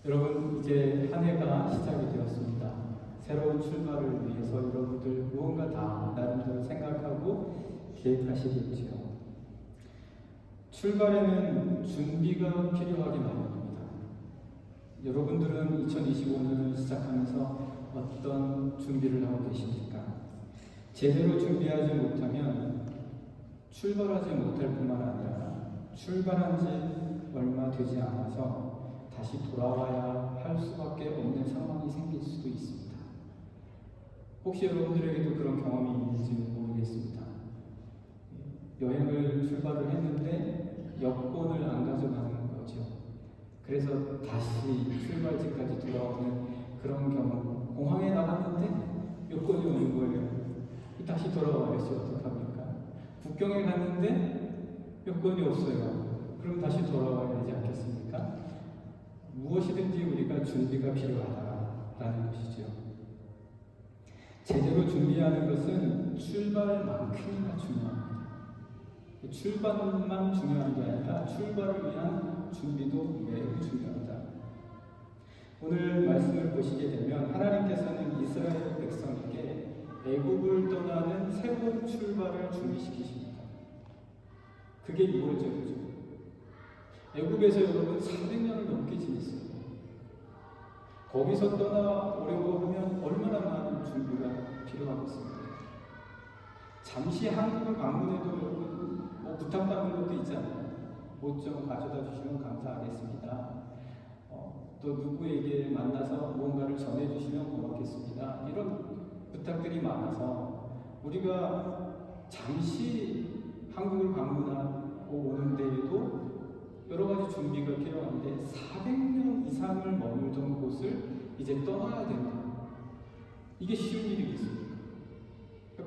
여러분, 이제 한 해가 시작이 되었습니다. 새로운 출발을 위해서 여러분들 무언가 다 나름대로 생각하고 계획하시겠지요. 출발에는 준비가 필요하기 마련입니다. 여러분들은 2025년을 시작하면서 어떤 준비를 하고 계십니까? 제대로 준비하지 못하면 출발하지 못할 뿐만 아니라 출발한 지 얼마 되지 않아서 다시 돌아와야 할 수밖에 없는 상황이 생길 수도 있습니다. 혹시 여러분들에게도 그런 경험이 있는지는 모르겠습니다. 여행을 출발을 했는데 여권을 안 가져가는 거죠. 그래서 다시 출발지까지 돌아오는 그런 경험. 공항에 나갔는데 여권이 없는 거예요. 다시 돌아와야지 어떡합니까? 국경에 갔는데 여권이 없어요. 그럼 다시 돌아와야 되지 않겠습니까? 무엇이든지 우리가 준비가 필요하다라는 것이죠. 제대로 준비하는 것은 출발만큼이나 중요합니다. 출발만 중요한 게 아니라 출발을 위한 준비도 매우 중요하다. 오늘 말씀을 보시게 되면 하나님께서는 이스라엘 백성에게 애굽을 떠나는 새로운 출발을 준비시키십니다. 그게 2월절이죠. 애굽에서 여러분 400년을 넘게 지냈어요. 거기서 떠나오려고 하면 얼마나 많은 준비가 필요하겠습니까? 잠시 한국을 방문해도 여러분 부탁받는 것도 있잖아요. 옷 좀 가져다 주시면 감사하겠습니다. 또 누구에게 만나서 무언가를 전해주시면 고맙겠습니다. 이런 부탁들이 많아서 우리가 잠시 한국을 방문하고 오는데에도 여러 가지 준비가 필요한데 400년 이상을 머물던 곳을 이제 떠나야 된다. 이게 쉬운 일이겠습니까?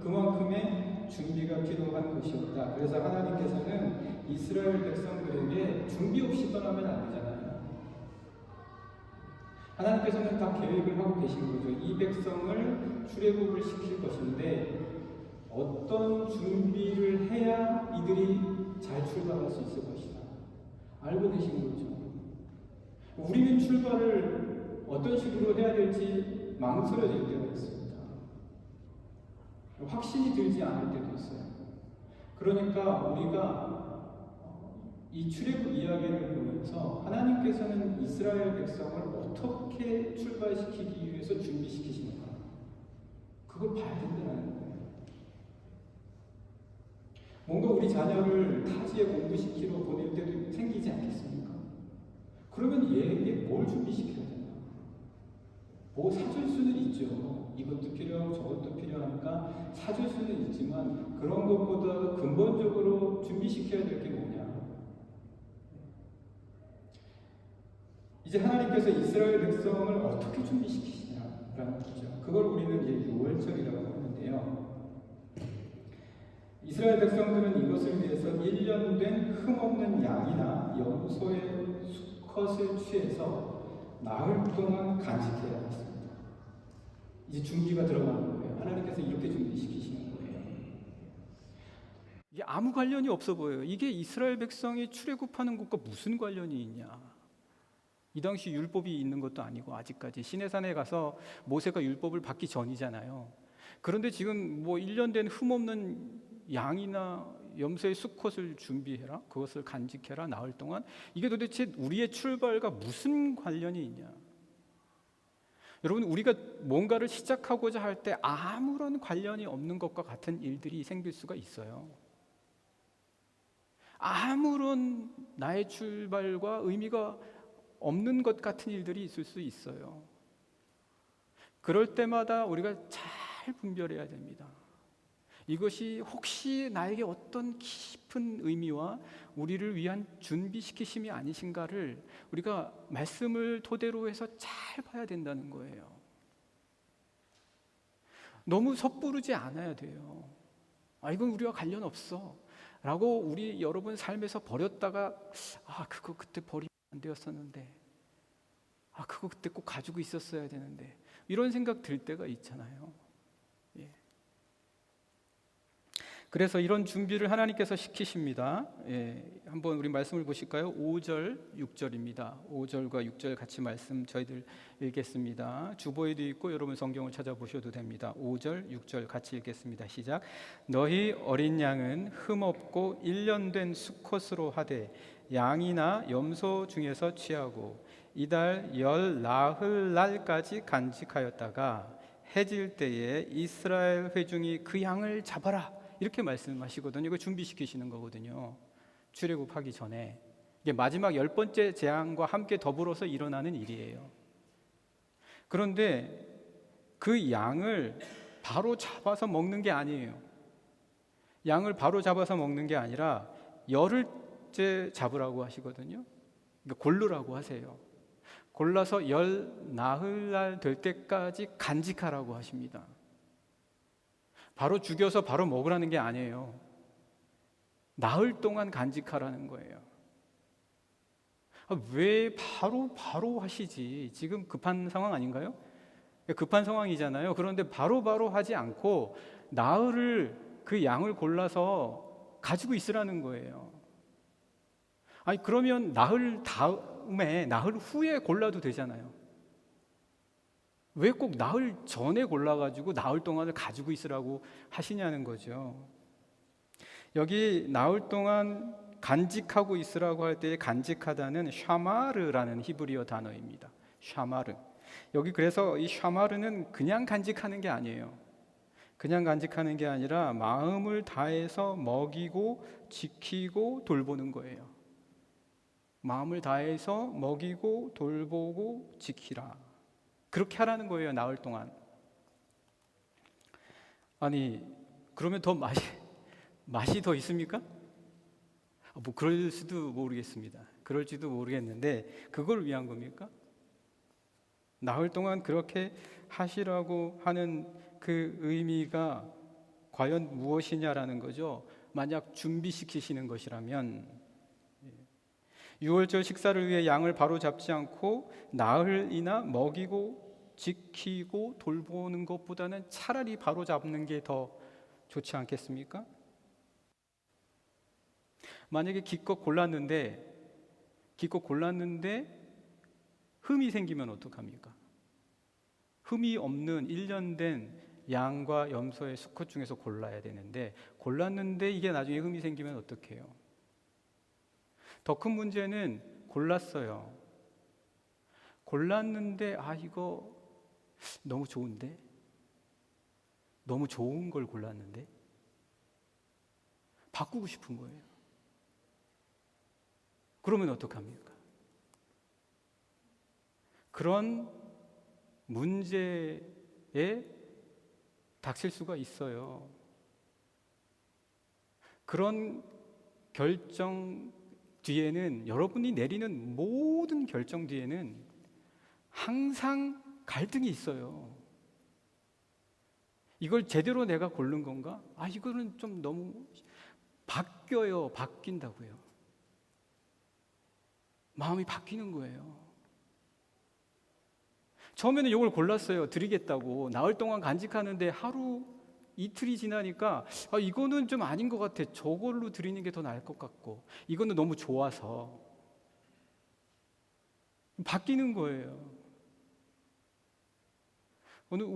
그만큼의 준비가 필요한 것이었다. 그래서 하나님께서는 이스라엘 백성들에게 준비 없이 떠나면 안 되잖아요. 하나님께서는 다 계획을 하고 계신 거죠. 이 백성을 출애굽을 시킬 것인데 어떤 준비를 해야 이들이 잘 출발할 수 있을 것이다. 알고 계신 거죠. 우리는 출발을 어떤 식으로 해야 될지 망설여질 때가 있습니다. 확신이 들지 않을 때도 있어요. 그러니까 우리가 이 출애굽 이야기를 보면서 하나님께서는 이스라엘 백성을 어떻게 출발시키기 위해서 준비시키시는가, 그걸 봐야 된다는 거예요. 뭔가 우리 자녀를 타지에 공부시키러 보낼 때도 생기지 않겠습니까? 그러면 얘에게 뭘 준비시켜야 되나? 뭐 사줄 수는 있죠. 이것도 필요하고 저것도 필요하니까 사줄 수는 있지만 그런 것보다 근본적으로 준비시켜야 될 게 뭐냐? 이제 하나님께서 이스라엘 백성을 어떻게 준비시키시냐라는 거죠. 그걸 우리는 이제 유월절이라고 하는데요. 이스라엘 백성들은 이것을 위해서 1년 된 흠없는 양이나 염소의 수컷을 취해서 나흘 동안 간직해야 했습니다. 이제 준비가 들어가는 거예요. 하나님께서 이렇게 준비시키시는 거예요. 이게 아무 관련이 없어 보여요. 이게 이스라엘 백성이 출애굽하는 것과 무슨 관련이 있냐? 이 당시 율법이 있는 것도 아니고 아직까지 시내산에 가서 모세가 율법을 받기 전이잖아요. 그런데 지금 뭐 1년 된 흠없는 양이나 염소의 수컷을 준비해라, 그것을 간직해라, 나흘 동안. 이게 도대체 우리의 출발과 무슨 관련이 있냐? 여러분, 우리가 뭔가를 시작하고자 할 때 아무런 관련이 없는 것과 같은 일들이 생길 수가 있어요. 아무런 나의 출발과 의미가 없는 것 같은 일들이 있을 수 있어요. 그럴 때마다 우리가 잘 분별해야 됩니다. 이것이 혹시 나에게 어떤 깊은 의미와 우리를 위한 준비시키심이 아니신가를 우리가 말씀을 토대로 해서 잘 봐야 된다는 거예요. 너무 섣부르지 않아야 돼요. 이건 우리와 관련 없어 라고 우리 여러분 삶에서 버렸다가 그거 그때 버리면 안 되었었는데, 그거 그때 꼭 가지고 있었어야 되는데, 이런 생각 들 때가 있잖아요. 그래서 이런 준비를 하나님께서 시키십니다. 한번 우리 말씀을 보실까요? 5절, 6절입니다. 5절과 6절 같이 말씀 저희들 읽겠습니다. 주보에도 있고 여러분 성경을 찾아보셔도 됩니다. 5절, 6절 같이 읽겠습니다. 시작. 너희 어린 양은 흠없고 1년 된 수컷으로 하되 양이나 염소 중에서 취하고 이달 열 나흘 날까지 간직하였다가 해질 때에 이스라엘 회중이 그 양을 잡아라, 이렇게 말씀하시거든요. 이거 준비시키시는 거거든요. 출애굽하기 전에. 이게 마지막 10번째 재앙과 함께 더불어서 일어나는 일이에요. 그런데 그 양을 바로 잡아서 먹는 게 아니에요. 양을 바로 잡아서 먹는 게 아니라 열흘째 잡으라고 하시거든요. 그러니까 고르라고 하세요. 골라서 열 나흘날 될 때까지 간직하라고 하십니다. 바로 죽여서 바로 먹으라는 게 아니에요. 나흘 동안 간직하라는 거예요. 왜 바로 하시지? 지금 급한 상황 아닌가요? 급한 상황이잖아요. 그런데 바로 하지 않고 나흘을 그 양을 골라서 가지고 있으라는 거예요. 아니 그러면 나흘 다음에 나흘 후에 골라도 되잖아요. 왜 꼭 나흘 전에 골라가지고 나흘 동안을 가지고 있으라고 하시냐는 거죠. 여기 나흘 동안 간직하고 있으라고 할 때 간직하다는 샤마르라는 히브리어 단어입니다. 샤마르. 여기 그래서 이 샤마르는 그냥 간직하는 게 아니에요. 그냥 간직하는 게 아니라 마음을 다해서 먹이고 지키고 돌보는 거예요. 마음을 다해서 먹이고 돌보고 지키라. 그렇게 하라는 거예요. 나흘 동안. 아니 그러면 더 맛이 더 있습니까? 뭐 그럴 수도 모르겠습니다. 그럴지도 모르겠는데 그걸 위한 겁니까? 나흘 동안 그렇게 하시라고 하는 그 의미가 과연 무엇이냐라는 거죠. 만약 준비시키시는 것이라면 6월절 식사를 위해 양을 바로 잡지 않고 나흘이나 먹이고 지키고 돌보는 것보다는 차라리 바로 잡는 게 더 좋지 않겠습니까? 만약에 기껏 골랐는데 흠이 생기면 어떡합니까? 흠이 없는 1년 된 양과 염소의 수컷 중에서 골라야 되는데 골랐는데 이게 나중에 흠이 생기면 어떡해요? 더 큰 문제는 골랐어요. 골랐는데 이거 너무 좋은데? 너무 좋은 걸 골랐는데? 바꾸고 싶은 거예요. 그러면 어떡합니까? 그런 문제에 닥칠 수가 있어요. 그런 결정 뒤에는 여러분이 내리는 모든 결정 뒤에는 항상 갈등이 있어요. 이걸 제대로 내가 고른 건가? 이거는 좀 너무 바뀐다고요. 마음이 바뀌는 거예요. 처음에는 이걸 골랐어요. 드리겠다고. 나흘 동안 간직하는데 하루 이틀이 지나니까 이거는 좀 아닌 것 같아. 저걸로 드리는 게 더 나을 것 같고 이거는 너무 좋아서 바뀌는 거예요. 오늘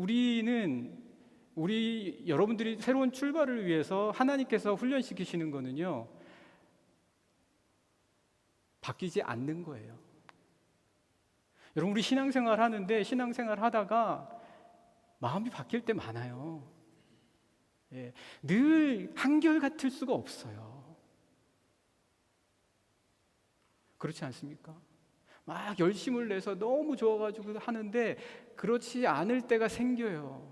여러분들이 새로운 출발을 위해서 하나님께서 훈련시키시는 거는요, 바뀌지 않는 거예요. 여러분, 우리 신앙생활 하는데 신앙생활 하다가 마음이 바뀔 때 많아요. 늘 한결같을 수가 없어요. 그렇지 않습니까? 막 열심을 내서 너무 좋아가지고 하는데 그렇지 않을 때가 생겨요.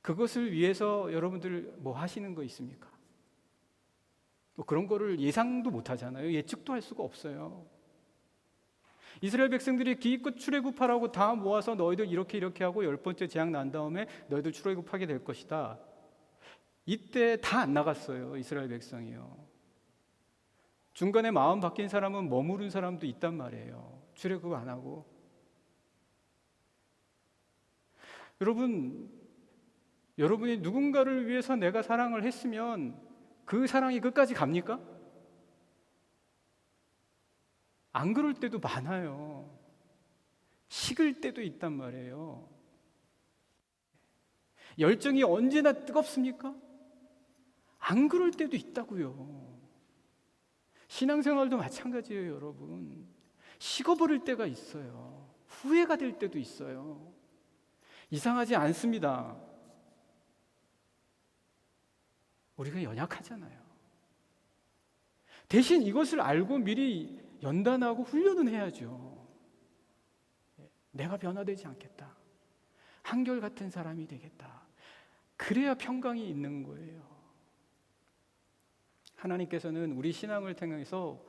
그것을 위해서 여러분들 뭐 하시는 거 있습니까? 뭐 그런 거를 예상도 못 하잖아요. 예측도 할 수가 없어요. 이스라엘 백성들이 기껏 출애굽하라고 다 모아서 너희들 이렇게 하고 10번째 재앙 난 다음에 너희들 출애굽하게 될 것이다. 이때 다 안 나갔어요. 이스라엘 백성이요. 중간에 마음 바뀐 사람은 머무른 사람도 있단 말이에요. 출애굽 안 하고. 여러분이 누군가를 위해서 내가 사랑을 했으면 그 사랑이 끝까지 갑니까? 안 그럴 때도 많아요. 식을 때도 있단 말이에요. 열정이 언제나 뜨겁습니까? 안 그럴 때도 있다고요. 신앙생활도 마찬가지예요, 여러분. 식어버릴 때가 있어요. 후회가 될 때도 있어요. 이상하지 않습니다. 우리가 연약하잖아요. 대신 이것을 알고 미리 연단하고 훈련은 해야죠. 내가 변화되지 않겠다. 한결같은 사람이 되겠다. 그래야 평강이 있는 거예요. 하나님께서는 우리 신앙을 통해서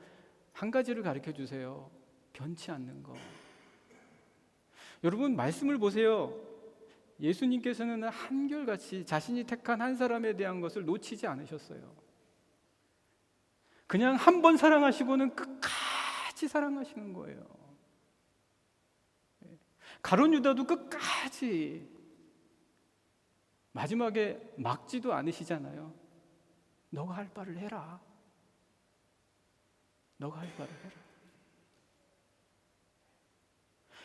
한 가지를 가르쳐 주세요. 변치 않는 거. 여러분, 말씀을 보세요. 예수님께서는 한결같이 자신이 택한 한 사람에 대한 것을 놓치지 않으셨어요. 그냥 한 번 사랑하시고는 끝까지 사랑하시는 거예요. 가룟 유다도 끝까지, 마지막에 막지도 않으시잖아요. 너가 할 바를 해라. 너가 할 바를 해라.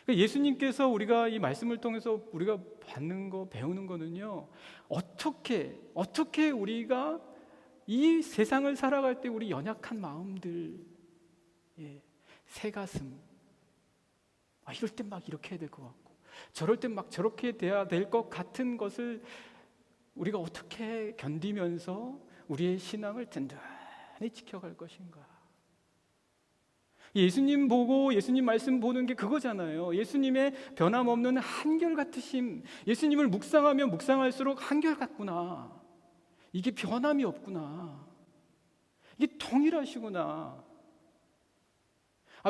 그러니까 예수님께서 우리가 이 말씀을 통해서 우리가 받는 거, 배우는 거는요, 어떻게 우리가 이 세상을 살아갈 때 우리 연약한 마음들, 새 가슴, 이럴 땐 막 이렇게 해야 될 것 같고, 저럴 땐 막 저렇게 돼야 될 것 같은 것을 우리가 어떻게 견디면서 우리의 신앙을 든든히 지켜갈 것인가. 예수님 보고 예수님 말씀 보는 게 그거잖아요. 예수님의 변함없는 한결같으심, 예수님을 묵상하면 묵상할수록 한결같구나, 이게 변함이 없구나, 이게 동일하시구나.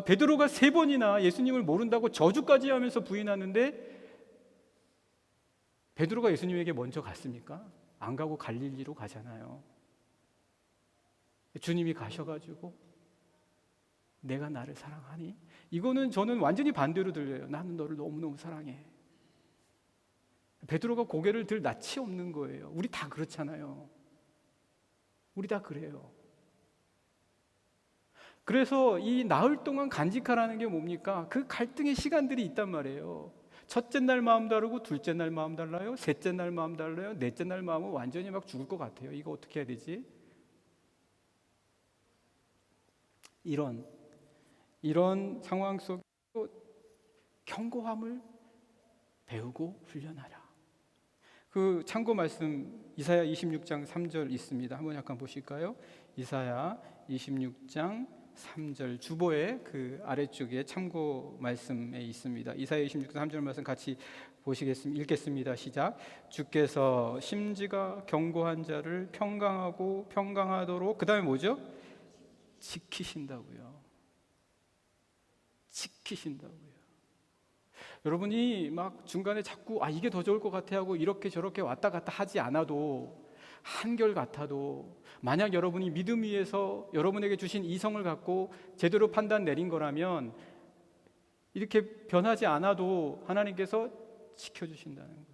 베드로가 3번이나 예수님을 모른다고 저주까지 하면서 부인하는데, 베드로가 예수님에게 먼저 갔습니까? 안 가고 갈릴리로 가잖아요. 주님이 가셔가지고 내가 나를 사랑하니? 이거는 저는 완전히 반대로 들려요. 나는 너를 너무너무 사랑해. 베드로가 고개를 들 낯이 없는 거예요. 우리 다 그렇잖아요. 우리 다 그래요. 그래서 이 나흘 동안 간직하라는 게 뭡니까? 그 갈등의 시간들이 있단 말이에요. 첫째 날 마음 다르고, 둘째 날 마음 달라요, 셋째 날 마음 달라요, 넷째 날 마음은 완전히 막 죽을 것 같아요. 이거 어떻게 해야 되지? 이런 상황 속에 견고함을 배우고 훈련하라. 그 참고 말씀 이사야 26장 3절 있습니다. 한번 약간 보실까요? 이사야 26장 3절 주보의 그 아래쪽에 참고 말씀에 있습니다. 이사야 26장 3절 말씀 같이 보시겠습니다. 읽겠습니다. 시작. 주께서 심지가 견고한 자를 평강하고 평강하도록, 그 다음에 뭐죠? 지키신다고요. 지키신다고요. 여러분이 막 중간에 자꾸 이게 더 좋을 것 같아 하고 이렇게 저렇게 왔다 갔다 하지 않아도, 한결같아도, 만약 여러분이 믿음 위에서 여러분에게 주신 이성을 갖고 제대로 판단 내린 거라면 이렇게 변하지 않아도 하나님께서 지켜주신다는 거예요.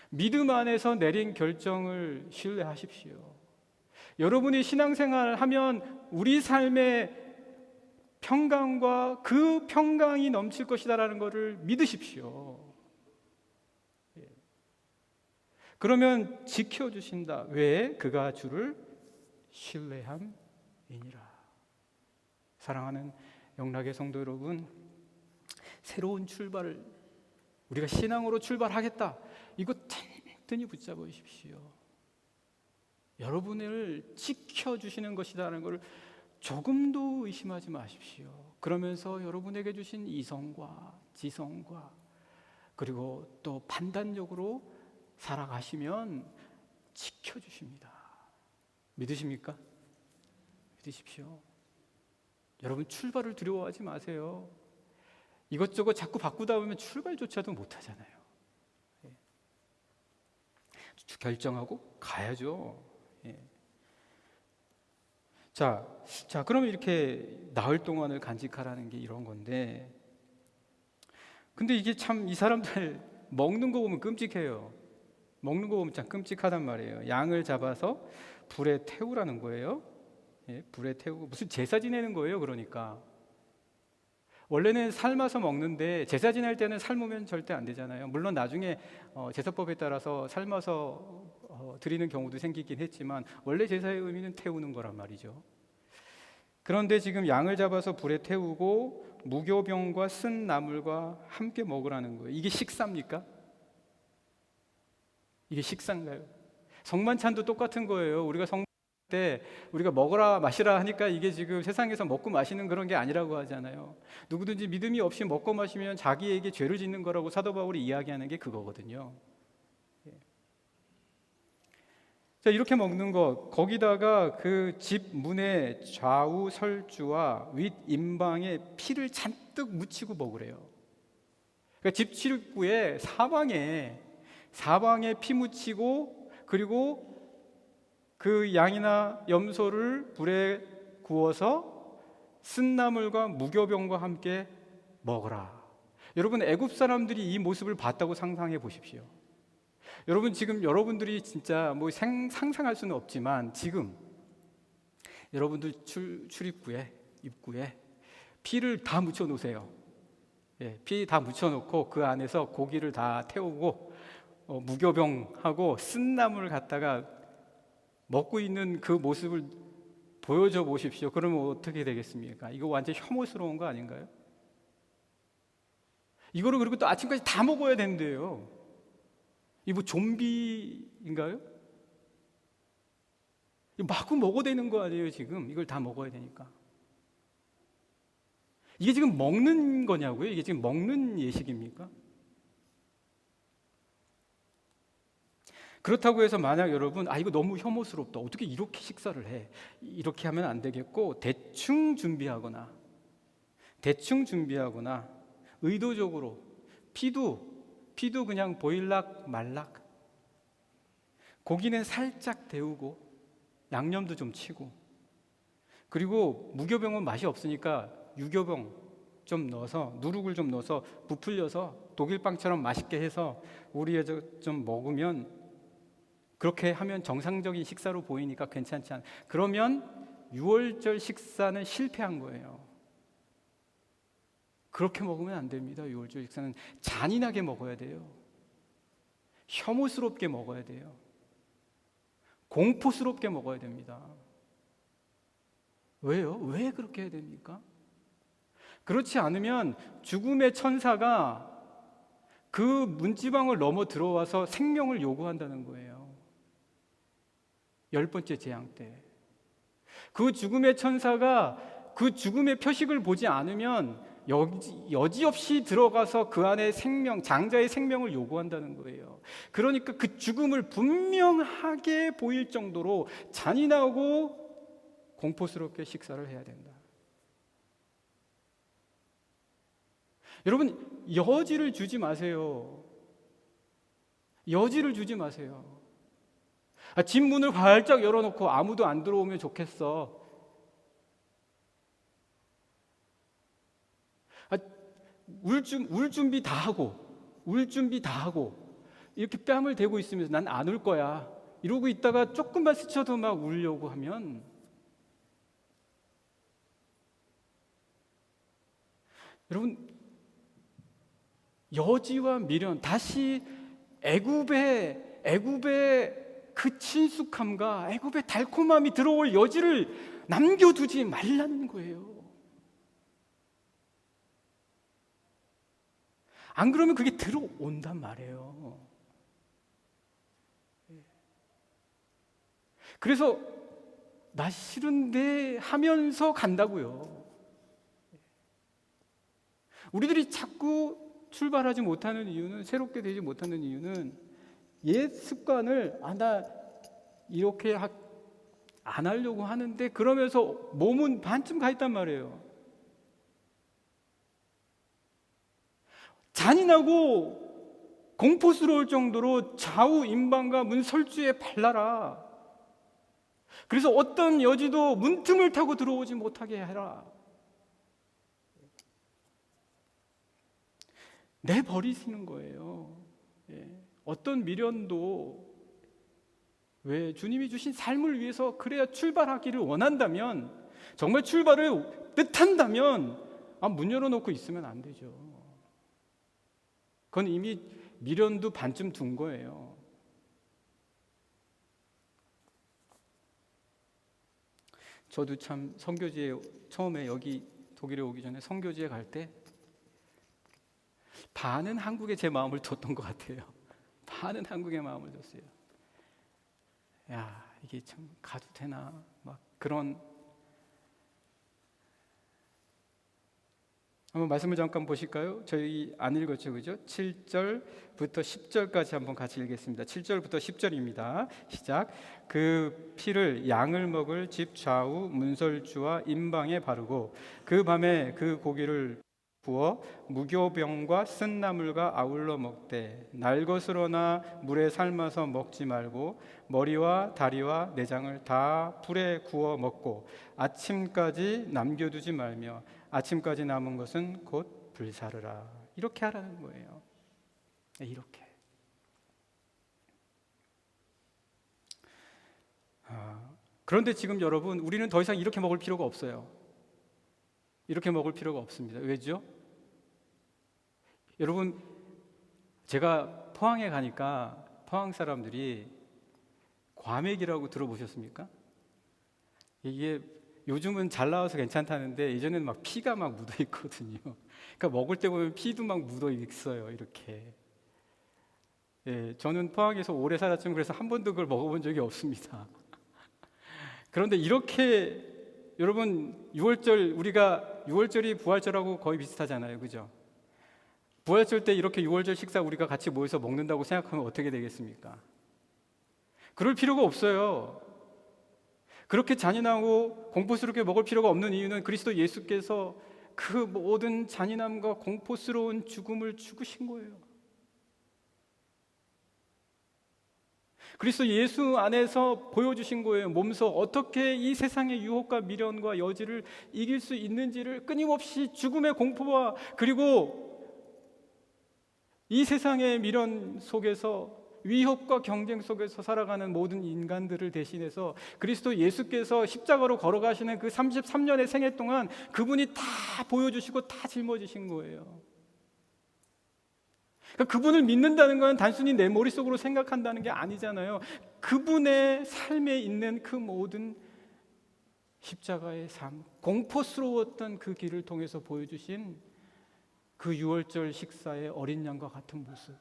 믿음 안에서 내린 결정을 신뢰하십시오. 여러분이 신앙생활을 하면 우리 삶의 평강과 그 평강이 넘칠 것이다라는 것을 믿으십시오. 그러면 지켜주신다. 왜? 그가 주를 신뢰함이니라. 사랑하는 영락의 성도 여러분, 새로운 출발을, 우리가 신앙으로 출발하겠다, 이거 튼튼히 붙잡으십시오. 여러분을 지켜주시는 것이라는 것을 조금도 의심하지 마십시오. 그러면서 여러분에게 주신 이성과 지성과 그리고 또 판단력으로 살아가시면 지켜주십니다. 믿으십니까? 믿으십시오. 여러분, 출발을 두려워하지 마세요. 이것저것 자꾸 바꾸다 보면 출발조차도 못하잖아요. 결정하고 가야죠. 자, 그러면 이렇게 나흘 동안을 간직하라는 게 이런 건데, 근데 이게 참 이 사람들 먹는 거 보면 끔찍해요. 먹는 거 보면 참 끔찍하단 말이에요. 양을 잡아서 불에 태우라는 거예요. 예, 불에 태우고 무슨 제사 지내는 거예요. 그러니까 원래는 삶아서 먹는데 제사 지낼 때는 삶으면 절대 안 되잖아요. 물론 나중에 제사법에 따라서 삶아서 드리는 경우도 생기긴 했지만 원래 제사의 의미는 태우는 거란 말이죠. 그런데 지금 양을 잡아서 불에 태우고 무교병과 쓴 나물과 함께 먹으라는 거예요. 이게 식사입니까? 이게 식사인가요? 성만찬도 똑같은 거예요. 우리가 성만찬 때 우리가 먹어라 마시라 하니까 이게 지금 세상에서 먹고 마시는 그런 게 아니라고 하잖아요. 누구든지 믿음이 없이 먹고 마시면 자기에게 죄를 짓는 거라고 사도 바울이 이야기하는 게 그거거든요. 자, 이렇게 먹는 것, 거기다가 그 집 문의 좌우 설주와 윗 임방에 피를 잔뜩 묻히고 먹으래요. 그러니까 집 출입구에 사방에 피 묻히고, 그리고 그 양이나 염소를 불에 구워서 쓴나물과 무교병과 함께 먹어라. 여러분, 애굽 사람들이 이 모습을 봤다고 상상해 보십시오. 여러분, 지금 여러분들이 진짜 뭐 상상할 수는 없지만 지금 여러분들 출입구에 입구에 피를 다 묻혀 놓으세요. 예, 피 다 묻혀 놓고 그 안에서 고기를 다 태우고 무교병하고 쓴나물을 갖다가 먹고 있는 그 모습을 보여줘 보십시오. 그러면 어떻게 되겠습니까? 이거 완전 혐오스러운 거 아닌가요? 이거를 그리고 또 아침까지 다 먹어야 된대요. 이 뭐 좀비인가요? 마구 먹어야 되는 거 아니에요, 지금? 이걸 다 먹어야 되니까. 이게 지금 먹는 거냐고요? 이게 지금 먹는 예식입니까? 그렇다고 해서 만약 여러분, 이거 너무 혐오스럽다. 어떻게 이렇게 식사를 해? 이렇게 하면 안 되겠고, 대충 준비하거나, 의도적으로, 피도 그냥 보일락 말락, 고기는 살짝 데우고, 양념도 좀 치고, 그리고 무교병은 맛이 없으니까 유교병 좀 넣어서, 누룩을 좀 넣어서 부풀려서 독일빵처럼 맛있게 해서 우리 좀 먹으면, 그렇게 하면 정상적인 식사로 보이니까 괜찮지 않아요. 그러면 6월절 식사는 실패한 거예요. 그렇게 먹으면 안 됩니다. 6월절 식사는 잔인하게 먹어야 돼요. 혐오스럽게 먹어야 돼요. 공포스럽게 먹어야 됩니다. 왜요? 왜 그렇게 해야 됩니까? 그렇지 않으면 죽음의 천사가 그 문지방을 넘어 들어와서 생명을 요구한다는 거예요. 10번째 재앙 때. 그 죽음의 천사가 그 죽음의 표식을 보지 않으면 여지없이 들어가서 그 안에 장자의 생명을 요구한다는 거예요. 그러니까 그 죽음을 분명하게 보일 정도로 잔인하고 공포스럽게 식사를 해야 된다. 여러분, 여지를 주지 마세요. 여지를 주지 마세요. 집 문을 활짝 열어놓고 아무도 안 들어오면 좋겠어. 울 준비 다 하고 이렇게 뺨을 대고 있으면서 난 안 울 거야 이러고 있다가 조금만 스쳐도 막 울려고 하면, 여러분, 여지와 미련, 다시 애굽의 그 친숙함과 애굽의 달콤함이 들어올 여지를 남겨두지 말라는 거예요. 안 그러면 그게 들어온단 말이에요. 그래서 나 싫은데 하면서 간다고요. 우리들이 자꾸 출발하지 못하는 이유는, 새롭게 되지 못하는 이유는 옛 습관을 나 이렇게 안 하려고 하는데 그러면서 몸은 반쯤 가 있단 말이에요. 잔인하고 공포스러울 정도로 좌우 임방과 문 설주에 발라라. 그래서 어떤 여지도 문틈을 타고 들어오지 못하게 해라. 내버리시는 거예요. 예. 어떤 미련도 왜 주님이 주신 삶을 위해서 그래야 출발하기를 원한다면, 정말 출발을 뜻한다면 문 열어놓고 있으면 안 되죠. 그건 이미 미련도 반쯤 둔 거예요. 저도 참 선교지에 처음에 여기 독일에 오기 전에 선교지에 갈 때 반은 한국에 제 마음을 뒀던 것 같아요. 반은 한국에 마음을 뒀어요. 야, 이게 참 가도 되나? 막 그런. 한번 말씀을 잠깐 보실까요? 저희 안 읽었죠, 그죠? 7절부터 10절까지 한번 같이 읽겠습니다. 7절부터 10절입니다. 시작. 그 피를 양을 먹을 집 좌우 문설주와 임방에 바르고 그 밤에 그 고기를 부어 무교병과 쓴 나물과 아울러 먹되 날것으로나 물에 삶아서 먹지 말고 머리와 다리와 내장을 다 불에 구워 먹고 아침까지 남겨두지 말며 아침까지 남은 것은 곧 불사르라. 이렇게 하라는 거예요. 이렇게. 그런데 지금 여러분, 우리는 더 이상 이렇게 먹을 필요가 없어요. 이렇게 먹을 필요가 없습니다. 왜죠? 여러분, 제가 포항에 가니까 포항 사람들이 과메기라고 들어보셨습니까? 이게 요즘은 잘 나와서 괜찮다는데 예전에는 막 피가 막 묻어 있거든요. 그러니까 먹을 때 보면 피도 막 묻어 있어요. 이렇게. 예, 저는 포항에서 오래 살았지만 그래서 한 번도 그걸 먹어본 적이 없습니다. 그런데 이렇게 여러분, 6월절, 우리가 6월절이 부활절하고 거의 비슷하잖아요, 그죠? 부활절 때 이렇게 6월절 식사 우리가 같이 모여서 먹는다고 생각하면 어떻게 되겠습니까? 그럴 필요가 없어요. 그렇게 잔인하고 공포스럽게 먹을 필요가 없는 이유는 그리스도 예수께서 그 모든 잔인함과 공포스러운 죽음을 죽으신 거예요. 그리스도 예수 안에서 보여주신 거예요. 몸소 어떻게 이 세상의 유혹과 미련과 여지를 이길 수 있는지를 끊임없이 죽음의 공포와 그리고 이 세상의 미련 속에서 위협과 경쟁 속에서 살아가는 모든 인간들을 대신해서 그리스도 예수께서 십자가로 걸어가시는 그 33년의 생애 동안 그분이 다 보여주시고 다 짊어지신 거예요. 그러니까 그분을 믿는다는 건 단순히 내 머릿속으로 생각한다는 게 아니잖아요. 그분의 삶에 있는 그 모든 십자가의 삶, 공포스러웠던 그 길을 통해서 보여주신 그 6월절 식사의 어린 양과 같은 모습,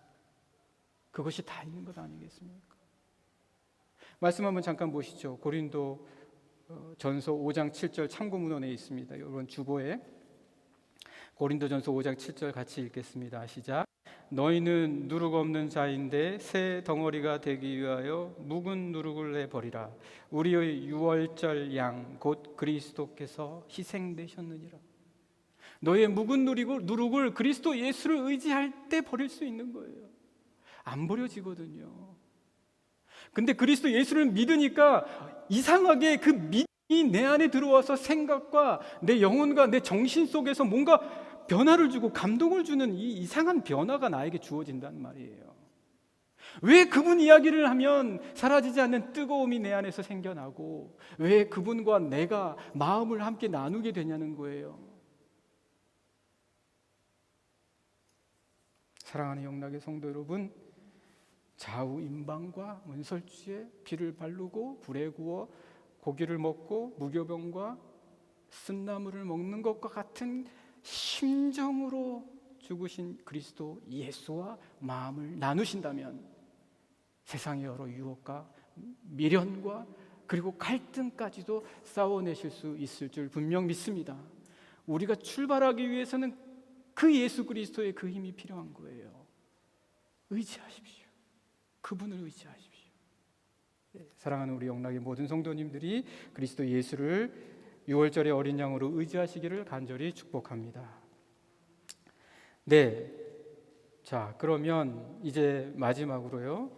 그것이 다 있는 것 아니겠습니까? 말씀 한번 잠깐 보시죠. 고린도 전서 5장 7절 참고문헌에 있습니다. 여러분 주보에 고린도전서 5장 7절 같이 읽겠습니다. 시작. 너희는 누룩 없는 자인데 새 덩어리가 되기 위하여 묵은 누룩을 내버리라. 우리의 6월절 양 곧 그리스도께서 희생되셨느니라. 너희의 묵은 누룩을 그리스도 예수를 의지할 때 버릴 수 있는 거예요. 안 버려지거든요. 근데 그리스도 예수를 믿으니까 이상하게 그 믿음이 내 안에 들어와서 생각과 내 영혼과 내 정신 속에서 뭔가 변화를 주고 감동을 주는 이 이상한 변화가 나에게 주어진단 말이에요. 왜 그분 이야기를 하면 사라지지 않는 뜨거움이 내 안에서 생겨나고 왜 그분과 내가 마음을 함께 나누게 되냐는 거예요. 사랑하는 영락의 성도 여러분, 좌우 임방과 문설주에 피를 바르고 불에 구워 고기를 먹고 무교병과 쓴나물을 먹는 것과 같은 심정으로 죽으신 그리스도 예수와 마음을 나누신다면 세상의 여러 유혹과 미련과 그리고 갈등까지도 싸워내실 수 있을 줄 분명 믿습니다. 우리가 출발하기 위해서는 그 예수 그리스도의 그 힘이 필요한 거예요. 의지하십시오. 그분을 의지하십시오. 사랑하는 우리 영락의 모든 성도님들이 그리스도 예수를 6월절의 어린 양으로 의지하시기를 간절히 축복합니다. 네, 자 그러면 이제 마지막으로요.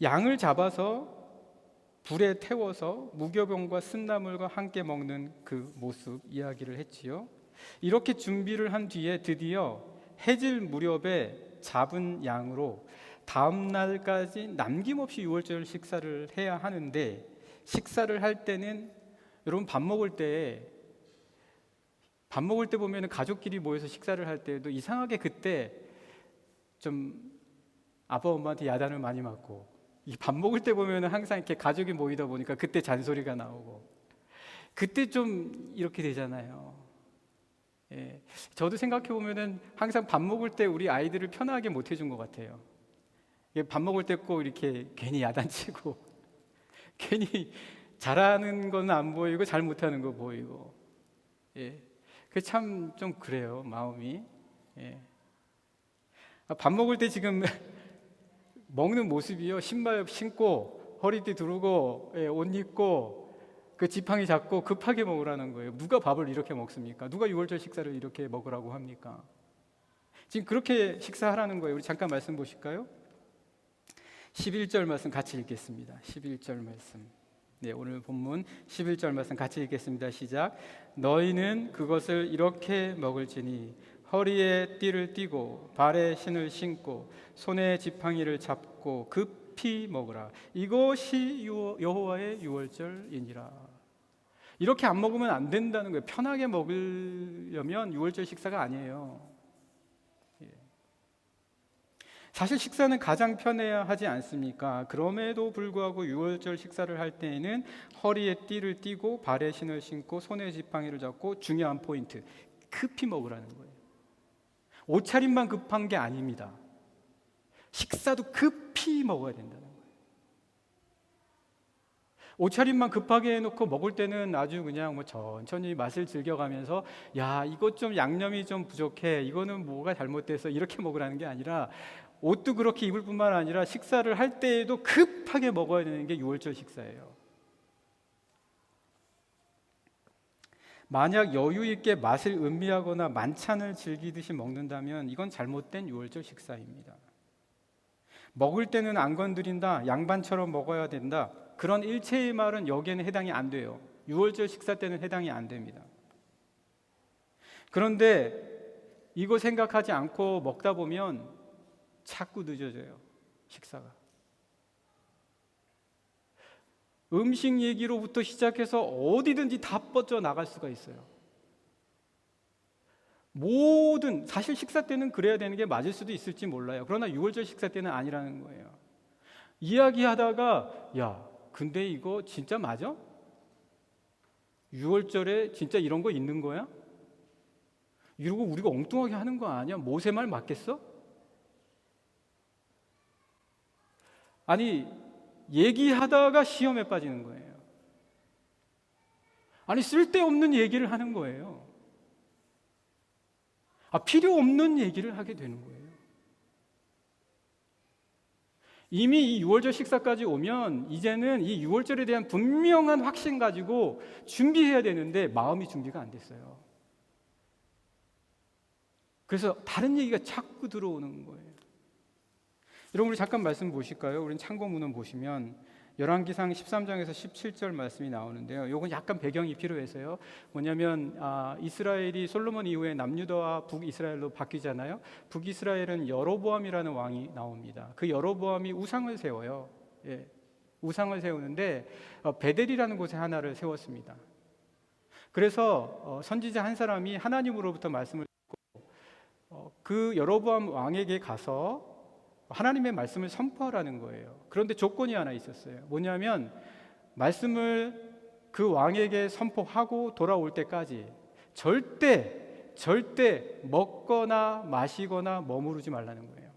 양을 잡아서 불에 태워서 무교병과 쓴나물과 함께 먹는 그 모습 이야기를 했지요. 이렇게 준비를 한 뒤에 드디어 해질 무렵에 잡은 양으로 다음 날까지 남김없이 유월절 식사를 해야 하는데, 식사를 할 때는 여러분 밥 먹을 때 보면은 가족끼리 모여서 식사를 할 때도 이상하게 그때 좀 아빠 엄마한테 야단을 많이 맞고, 이 밥 먹을 때 보면은 항상 이렇게 가족이 모이다 보니까 그때 잔소리가 나오고, 그때 좀 이렇게 되잖아요. 예. 저도 생각해 보면은 항상 밥 먹을 때 우리 아이들을 편하게 못 해준 것 같아요. 밥 먹을 때 꼭 이렇게 괜히 야단치고 괜히 잘하는 건 안 보이고 잘 못하는 거 보이고, 예. 그 참 좀 그래요, 마음이. 예. 밥 먹을 때 지금 먹는 모습이요, 신발 신고 허리띠 두르고, 예, 옷 입고 그 지팡이 잡고 급하게 먹으라는 거예요. 누가 밥을 이렇게 먹습니까? 누가 유월절 식사를 이렇게 먹으라고 합니까? 지금 그렇게 식사하라는 거예요. 우리 잠깐 말씀 보실까요? 11절 말씀 같이 읽겠습니다. 11절 말씀. 네, 오늘 본문 11절 말씀 같이 읽겠습니다. 시작. 너희는 그것을 이렇게 먹을지니 허리에 띠를 띠고 발에 신을 신고 손에 지팡이를 잡고 급히 먹으라. 이것이 여호와의 유월절이니라. 이렇게 안 먹으면 안 된다는 거예요. 편하게 먹으려면 유월절 식사가 아니에요. 사실 식사는 가장 편해야 하지 않습니까? 그럼에도 불구하고 유월절 식사를 할 때에는 허리에 띠를 띠고 발에 신을 신고 손에 지팡이를 잡고, 중요한 포인트, 급히 먹으라는 거예요. 옷차림만 급한 게 아닙니다. 식사도 급히 먹어야 된다는 거예요. 옷차림만 급하게 해놓고 먹을 때는 아주 그냥 뭐 천천히 맛을 즐겨가면서, 야, 이것 좀 양념이 좀 부족해, 이거는 뭐가 잘못돼서, 이렇게 먹으라는 게 아니라, 옷도 그렇게 입을 뿐만 아니라 식사를 할 때에도 급하게 먹어야 되는 게 유월절 식사예요. 만약 여유 있게 맛을 음미하거나 만찬을 즐기듯이 먹는다면 이건 잘못된 유월절 식사입니다. 먹을 때는 안 건드린다, 양반처럼 먹어야 된다, 그런 일체의 말은 여기에는 해당이 안 돼요. 유월절 식사 때는 해당이 안 됩니다. 그런데 이거 생각하지 않고 먹다 보면 자꾸 늦어져요, 식사가. 음식 얘기로부터 시작해서 어디든지 다 뻗져 나갈 수가 있어요. 모든, 사실 식사 때는 그래야 되는 게 맞을 수도 있을지 몰라요. 그러나 유월절 식사 때는 아니라는 거예요. 이야기하다가, 야, 근데 이거 진짜 맞아? 유월절에 진짜 이런 거 있는 거야? 이러고 우리가 엉뚱하게 하는 거 아니야? 모세 말 맞겠어? 아니, 얘기하다가 시험에 빠지는 거예요. 아니, 쓸데없는 얘기를 하는 거예요. 필요 없는 얘기를 하게 되는 거예요. 이미 이 유월절 식사까지 오면 이제는 이 유월절에 대한 분명한 확신 가지고 준비해야 되는데 마음이 준비가 안 됐어요. 그래서 다른 얘기가 자꾸 들어오는 거예요. 여러분, 우리 잠깐 말씀 보실까요? 우리 참고문헌 보시면 열왕기상 13장에서 17절 말씀이 나오는데요. 이건 약간 배경이 필요해서요. 뭐냐면 이스라엘이 솔로몬 이후에 남유다와 북이스라엘로 바뀌잖아요. 북이스라엘은 여로보암이라는 왕이 나옵니다. 그 여로보암이 우상을 세워요. 예, 우상을 세우는데 베델이라는 곳에 하나를 세웠습니다. 그래서 선지자 한 사람이 하나님으로부터 말씀을 듣고 그 여로보암 왕에게 가서 하나님의 말씀을 선포하라는 거예요. 그런데 조건이 하나 있었어요. 뭐냐면 말씀을 그 왕에게 선포하고 돌아올 때까지 절대 먹거나 마시거나 머무르지 말라는 거예요.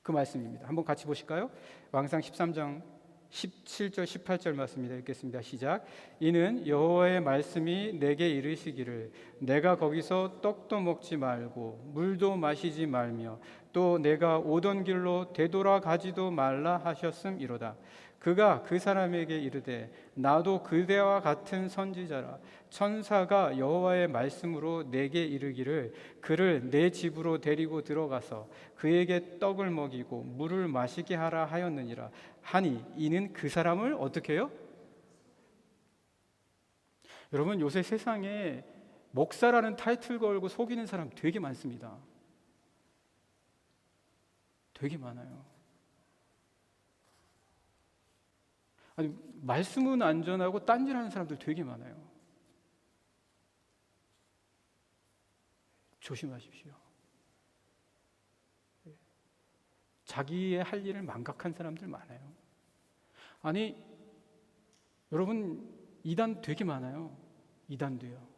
그 말씀입니다. 한번 같이 보실까요? 왕상 13장 17절 18절 말씀입니다. 읽겠습니다. 시작. 이는 여호와의 말씀이 내게 이르시기를 내가 거기서 떡도 먹지 말고 물도 마시지 말며 또 내가 오던 길로 되돌아가지도 말라 하셨음이로다. 그가 그 사람에게 이르되 나도 그대와 같은 선지자라. 천사가 여호와의 말씀으로 내게 이르기를 그를 내 집으로 데리고 들어가서 그에게 떡을 먹이고 물을 마시게 하라 하였느니라 하니 이는 그 사람을 어떻게 해요? 여러분, 요새 세상에 목사라는 타이틀 걸고 속이는 사람 되게 많습니다. 되게 많아요. 아니, 말씀은 안전하고 딴짓하는 사람들 되게 많아요. 조심하십시오. 자기의 할 일을 망각한 사람들 많아요. 아니, 여러분, 이단 되게 많아요. 이단도요.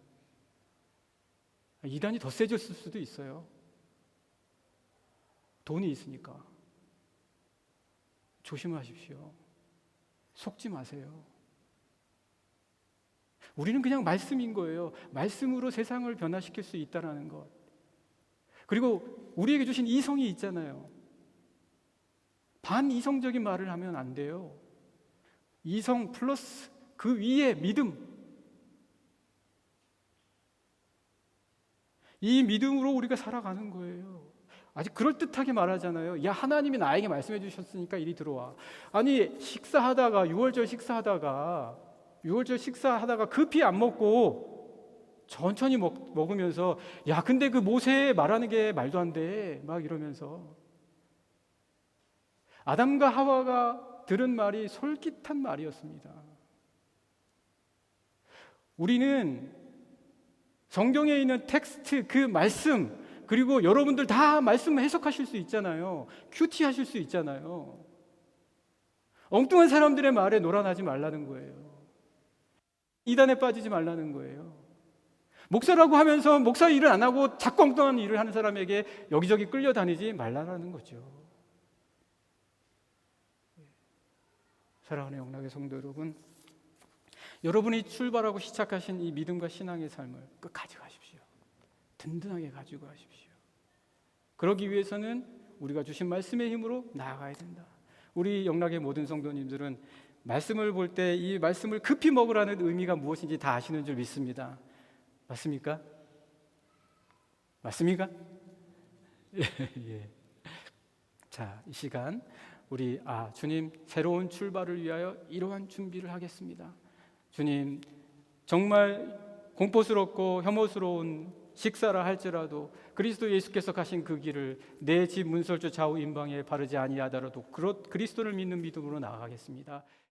이단이 더 세졌을 수도 있어요. 돈이 있으니까. 조심하십시오. 속지 마세요. 우리는 그냥 말씀인 거예요. 말씀으로 세상을 변화시킬 수 있다는 것. 그리고 우리에게 주신 이성이 있잖아요. 반이성적인 말을 하면 안 돼요. 이성 플러스 그 위에 믿음. 이 믿음으로 우리가 살아가는 거예요. 아직 그럴듯하게 말하잖아요. 야, 하나님이 나에게 말씀해 주셨으니까 이리 들어와. 아니, 식사하다가 6월절 식사하다가 급히 안 먹고 천천히 먹으면서 야, 근데 그 모세 말하는 게 말도 안 돼. 막 이러면서 아담과 하와가 들은 말이 솔깃한 말이었습니다. 우리는 성경에 있는 텍스트, 그 말씀, 그리고 여러분들 다 말씀 해석하실 수 있잖아요. 큐티 하실 수 있잖아요. 엉뚱한 사람들의 말에 놀아나지 말라는 거예요. 이단에 빠지지 말라는 거예요. 목사라고 하면서 목사 일을 안 하고 자꾸 엉뚱한 일을 하는 사람에게 여기저기 끌려다니지 말라는 거죠. 사랑하는 영락의 성도 여러분, 여러분이 출발하고 시작하신 이 믿음과 신앙의 삶을 끝까지 가십시오. 든든하게 가지고 가십시오. 그러기 위해서는 우리가 주신 말씀의 힘으로 나아가야 된다. 우리 영락의 모든 성도님들은 말씀을 볼 때 이 말씀을 급히 먹으라는 의미가 무엇인지 다 아시는 줄 믿습니다. 맞습니까? 맞습니까? 예. 자, 이 시간 우리 주님 새로운 출발을 위하여 이러한 준비를 하겠습니다. 주님, 정말 공포스럽고 혐오스러운 식사라 할지라도 그리스도 예수께서 가신 그 길을 내 집 문설주 좌우 임방에 바르지 아니하더라도 그리스도를 믿는 믿음으로 나아가겠습니다.